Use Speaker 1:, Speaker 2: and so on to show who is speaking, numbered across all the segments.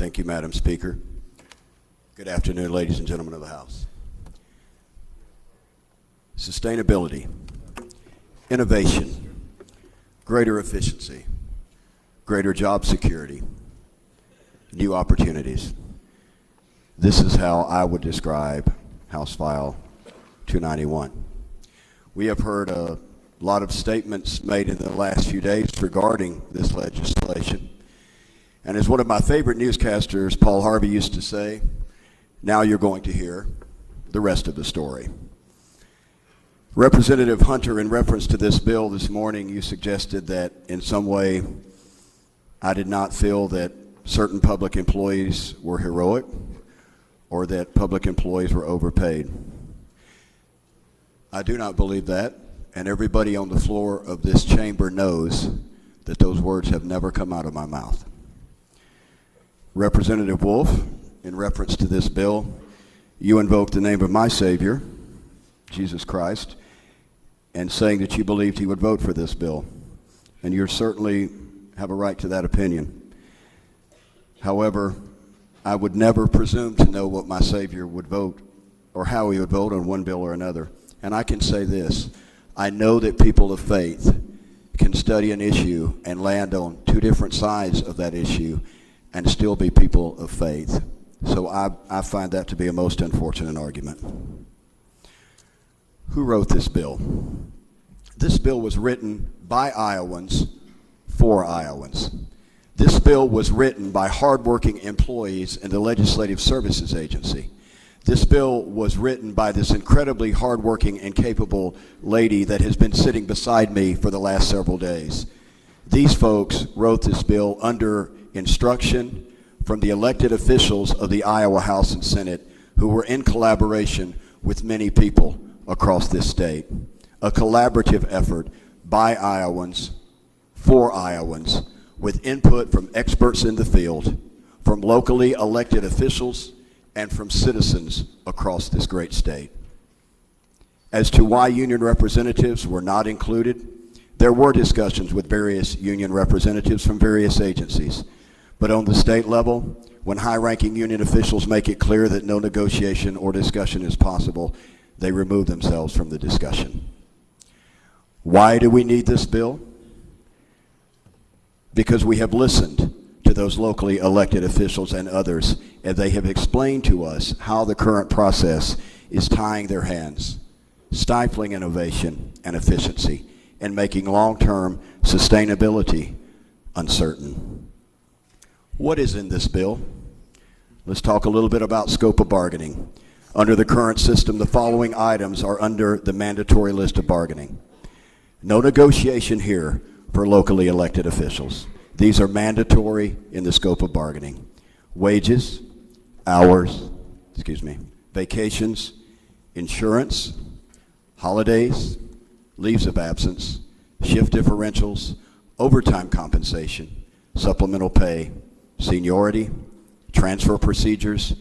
Speaker 1: Thank you, Madam Speaker. Good afternoon, ladies and gentlemen of the House. Sustainability, innovation, greater efficiency, greater job security, new opportunities. This is how I would describe House File 291. We have heard a lot of statements made in the last few days regarding this legislation. And as one of my favorite newscasters, Paul Harvey, used to say, now you're going to hear the rest of the story. Representative Hunter, in reference to this bill this morning, you suggested that in some way I did not feel that certain public employees were heroic or that public employees were overpaid. I do not believe that, and everybody on the floor of this chamber knows that those words have never come out of my mouth. Representative Wolf, in reference to this bill, you invoked the name of my Savior, Jesus Christ, and saying that you believed he would vote for this bill. And you certainly have a right to that opinion. However, I would never presume to know what my Savior would vote or how he would vote on one bill or another. And I can say this, I know that people of faith can study an issue and land on two different sides of that issue and still be people of faith. So I find that to be a most unfortunate argument. Who wrote this bill? This bill was written by Iowans for Iowans. This bill was written by hardworking employees in the Legislative Services Agency. This bill was written by this incredibly hardworking and capable lady that has been sitting beside me for the last several days. These folks wrote this bill under instruction from the elected officials of the Iowa House and Senate who were in collaboration with many people across this state. A collaborative effort by Iowans, for Iowans, with input from experts in the field, from locally elected officials, and from citizens across this great state. As to why union representatives were not included, there were discussions with various union representatives from various agencies. But on the state level, when high-ranking union officials make it clear that no negotiation or discussion is possible, they remove themselves from the discussion. Why do we need this bill? Because we have listened to those locally elected officials and others, and they have explained to us how the current process is tying their hands, stifling innovation and efficiency, and making long-term sustainability uncertain. What is in this bill? Let's talk a little bit about scope of bargaining. Under the current system, the following items are under the mandatory list of bargaining. No negotiation here for locally elected officials. These are mandatory in the scope of bargaining. Wages, hours, vacations, insurance, holidays, leaves of absence, shift differentials, overtime compensation, supplemental pay, seniority, transfer procedures,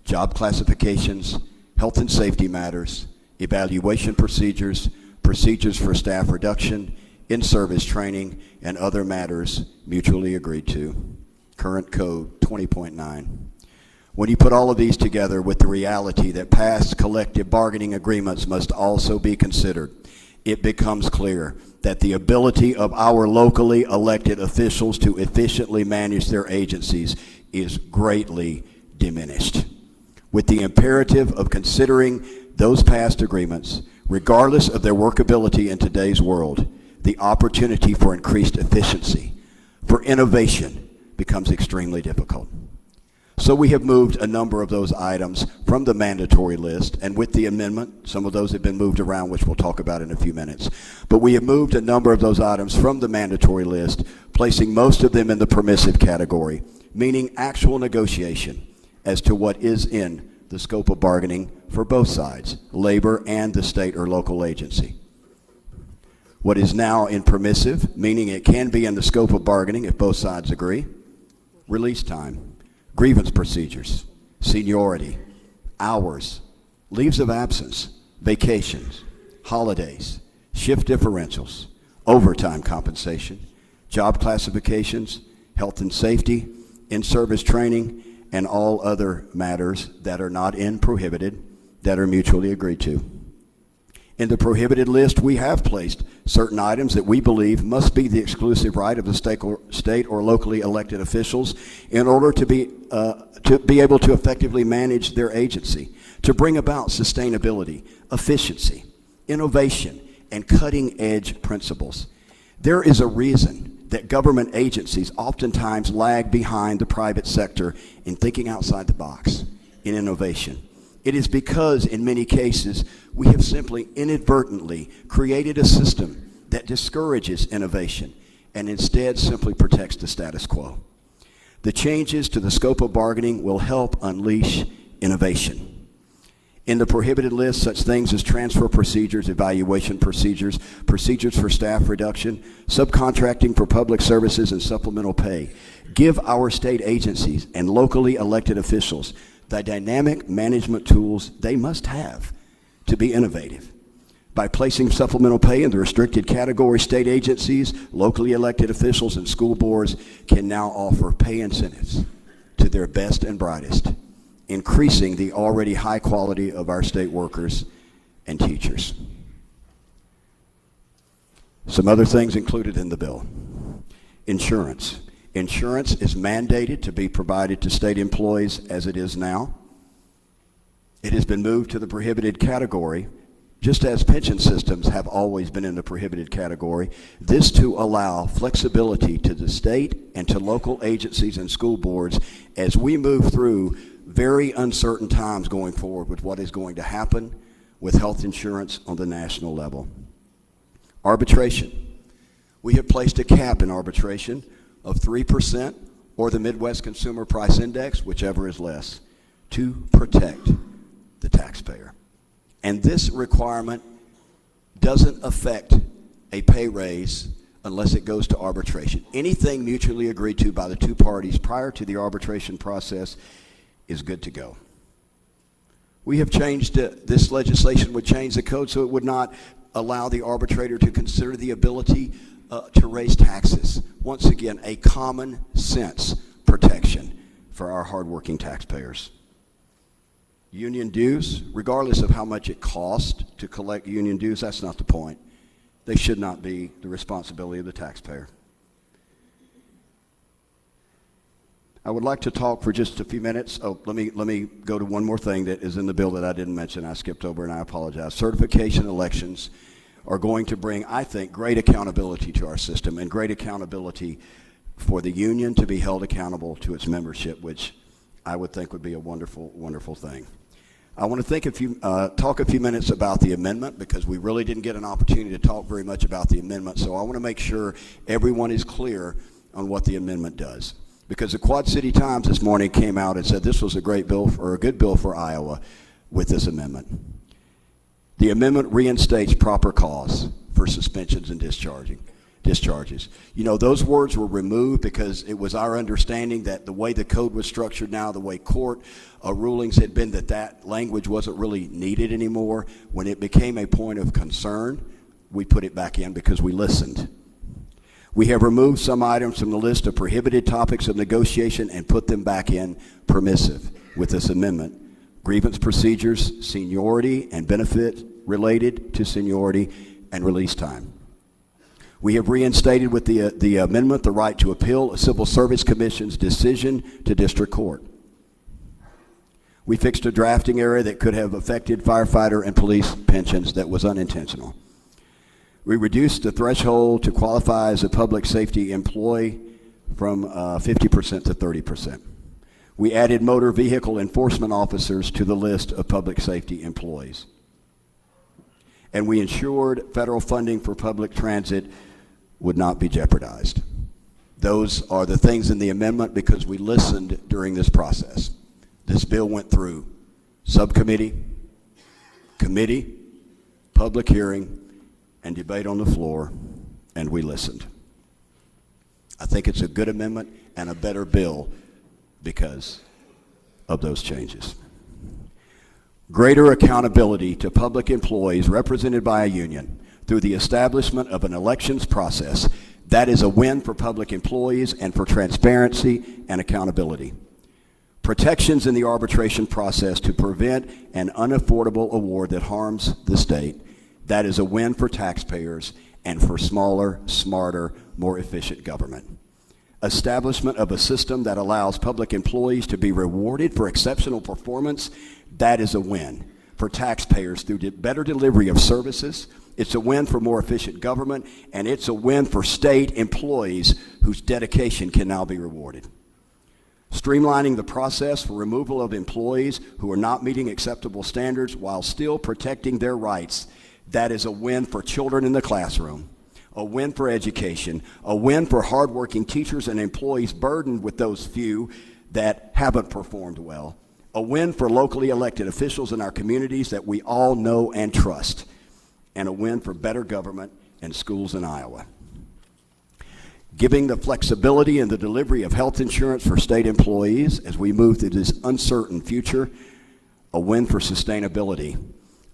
Speaker 1: job classifications, health and safety matters, evaluation procedures, procedures for staff reduction, in-service training, and other matters mutually agreed to. Current Code 20.9. When you put all of these together with the reality that past collective bargaining agreements must also be considered, it becomes clear that the ability of our locally elected officials to efficiently manage their agencies is greatly diminished. With the imperative of considering those past agreements, regardless of their workability in today's world, the opportunity for increased efficiency, for innovation, becomes extremely difficult. So we have moved a number of those items from the mandatory list, and with the amendment, some of those have been moved around, which we'll talk about in a few minutes. But we have moved a number of those items from the mandatory list, placing most of them in the permissive category, meaning actual negotiation as to what is in the scope of bargaining for both sides, labor and the state or local agency. What is now in permissive, meaning it can be in the scope of bargaining if both sides agree, release time, grievance procedures, seniority, hours, leaves of absence, vacations, holidays, shift differentials, overtime compensation, job classifications, health and safety, in-service training, and all other matters that are not in prohibited that are mutually agreed to. In the prohibited list, we have placed certain items that we believe must be the exclusive right of the state or locally elected officials in order to be able to effectively manage their agency, to bring about sustainability, efficiency, innovation, and cutting-edge principles. There is a reason that government agencies oftentimes lag behind the private sector in thinking outside the box, in innovation. It is because, in many cases, we have simply inadvertently created a system that discourages innovation and instead simply protects the status quo. The changes to the scope of bargaining will help unleash innovation. In the prohibited list, such things as transfer procedures, evaluation procedures, procedures for staff reduction, subcontracting for public services, and supplemental pay give our state agencies and locally elected officials the dynamic management tools they must have to be innovative. By placing supplemental pay in the restricted category, state agencies, locally elected officials, and school boards can now offer pay incentives to their best and brightest, increasing the already high quality of our state workers and teachers. Some other things included in the bill. Insurance. Insurance is mandated to be provided to state employees as it is now. It has been moved to the prohibited category, just as pension systems have always been in the prohibited category. This to allow flexibility to the state and to local agencies and school boards as we move through very uncertain times going forward with what is going to happen with health insurance on the national level. Arbitration. We have placed a cap in arbitration of 3% or the Midwest Consumer Price Index, whichever is less, to protect the taxpayer. And this requirement doesn't affect a pay raise unless it goes to arbitration. Anything mutually agreed to by the two parties prior to the arbitration process is good to go. We have changed this legislation would change the code so it would not allow the arbitrator to consider the ability to raise taxes. Once again, a common sense protection for our hardworking taxpayers. Union dues, regardless of how much it costs to collect union dues, that's not the point. They should not be the responsibility of the taxpayer. I would like to talk for just a few minutes. Let me go to one more thing that is in the bill that I didn't mention. I skipped over and I apologize. Certification elections are going to bring, I think, great accountability to our system and great accountability for the union to be held accountable to its membership, which I would think would be a wonderful, wonderful thing. I want to talk a few minutes about the amendment because we really didn't get an opportunity to talk very much about the amendment, so I want to make sure everyone is clear on what the amendment does. Because the Quad City Times this morning came out and said this was a great bill or a good bill for Iowa with this amendment. The amendment reinstates proper cause for suspensions and discharges. You know, those words were removed because it was our understanding that the way the code was structured now, the way court rulings had been, that language wasn't really needed anymore. When it became a point of concern, we put it back in because we listened. We have removed some items from the list of prohibited topics of negotiation and put them back in permissive with this amendment. Grievance procedures, seniority, and benefit related to seniority and release time. We have reinstated with the amendment the right to appeal a Civil Service Commission's decision to district court. We fixed a drafting error that could have affected firefighter and police pensions that was unintentional. We reduced the threshold to qualify as a public safety employee from 50% to 30%. We added motor vehicle enforcement officers to the list of public safety employees. And we ensured federal funding for public transit would not be jeopardized. Those are the things in the amendment because we listened during this process. This bill went through subcommittee, committee, public hearing, and debate on the floor, and we listened. I think it's a good amendment and a better bill because of those changes. Greater accountability to public employees represented by a union through the establishment of an elections process. That is a win for public employees and for transparency and accountability. Protections in the arbitration process to prevent an unaffordable award that harms the state. That is a win for taxpayers and for smaller, smarter, more efficient government. Establishment of a system that allows public employees to be rewarded for exceptional performance. That is a win for taxpayers through better delivery of services. It's a win for more efficient government, and it's a win for state employees whose dedication can now be rewarded. Streamlining the process for removal of employees who are not meeting acceptable standards while still protecting their rights. That is a win for children in the classroom, a win for education, a win for hardworking teachers and employees burdened with those few that haven't performed well, a win for locally elected officials in our communities that we all know and trust, and a win for better government and schools in Iowa. Giving the flexibility in the delivery of health insurance for state employees as we move through this uncertain future, a win for sustainability,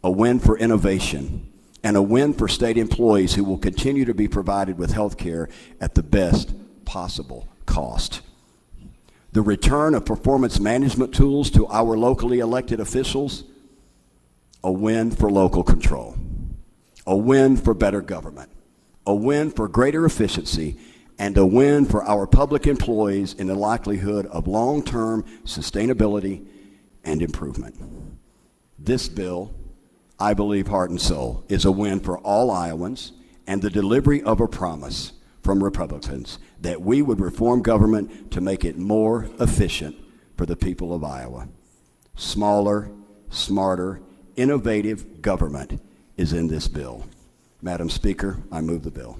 Speaker 1: a win for innovation, and a win for state employees who will continue to be provided with health care at the best possible cost. The return of performance management tools to our locally elected officials, a win for local control, a win for better government, a win for greater efficiency, and a win for our public employees in the likelihood of long-term sustainability and improvement. This bill, I believe heart and soul, is a win for all Iowans and the delivery of a promise from Republicans that we would reform government to make it more efficient for the people of Iowa. Smaller, smarter, innovative government is in this bill. Madam Speaker, I move the bill.